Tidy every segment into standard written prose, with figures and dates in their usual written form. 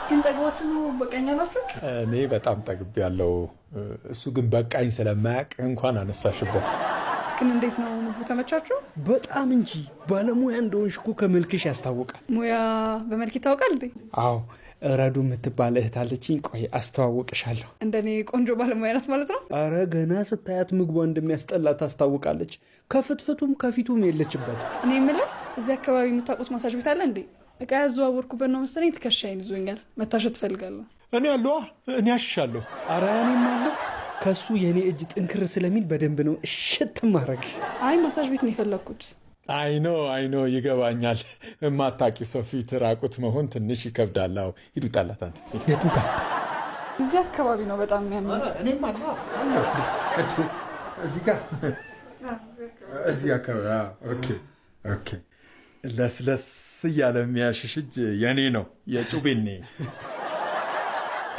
ግን ጠግባችሁ በቃኝ አላችሁ? እኔ በጣም ጠግቤያለሁ። እሱ ግን በቃኝ ስለማያውቅ እንኳን አነሳሽበት። ግን እንዴት ነው ምግቡ ተመቻችሁ? በጣም እንጂ ባለሙያ እንደሆንሽ እኮ ከመልክሽ ያስታውቃል። ሙያ በመልክ ይታወቃል እንዴ? አዎ ረዱ የምትባል እህት አለችኝ። ቆይ አስተዋውቅሻለሁ። እንደኔ ቆንጆ ባለሙያ ናት ማለት ነው? አረ ገና ስታያት ምግቧ እንደሚያስጠላ ታስታውቃለች። ከፍትፍቱም ከፊቱም የለችበት። እኔ የምለው እዚህ አካባቢ የምታውቁት ማሳጅ ቤት አለ እንዴ? እቃ ያዘዋወርኩበት ነው መሰለኝ። ትከሻዬን ይዞኛል። መታሸት ትፈልጋለሁ? እኔ አለዋ፣ እኔ አሽሻለሁ። አረ እኔም አለሁ። ከሱ የኔ እጅ ጥንክር ስለሚል በደንብ ነው እሽት ማድረግ። አይ ማሳጅ ቤት ነው የፈለግኩት። አይኖ ይገባኛል። የማታውቂ ሰው ፊት ራቁት መሆን ትንሽ ይከብዳል። አዎ ሂዱ ጣላት። አንተ የቱ ጋር? እዚህ አካባቢ ነው በጣም የሚያምር። እኔም አለዋ እዚህ ጋር እዚህ አካባቢ። ኦኬ ለስለስ እያለ የሚያሽሽ እጅ የኔ ነው፣ የጩቤኔ።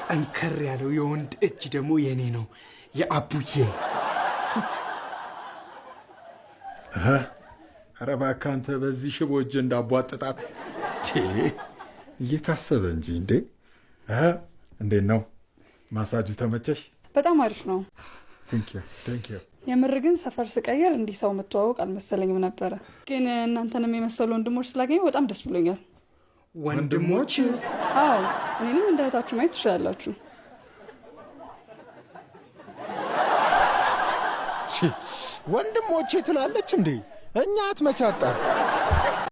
ጠንከር ያለው የወንድ እጅ ደግሞ የኔ ነው፣ የአቡዬ። ኧረ እባክህ አንተ በዚህ ሽቦ እጅ እንዳቧጥጣት እየታሰበ እንጂ እንዴ። እንዴት ነው ማሳጁ? ተመቸሽ? በጣም አሪፍ ነው። ቴንኪዩ። የምር ግን ሰፈር ስቀየር እንዲህ ሰው መተዋወቅ አልመሰለኝም ነበረ። ግን እናንተንም የመሰሉ ወንድሞች ስላገኘሁ በጣም ደስ ብሎኛል። ወንድሞች? አዎ እኔንም እንደ እህታችሁ ማየት ትችላላችሁ። ወንድሞቼ ትላለች እንዴ? እኛ አትመቻጣ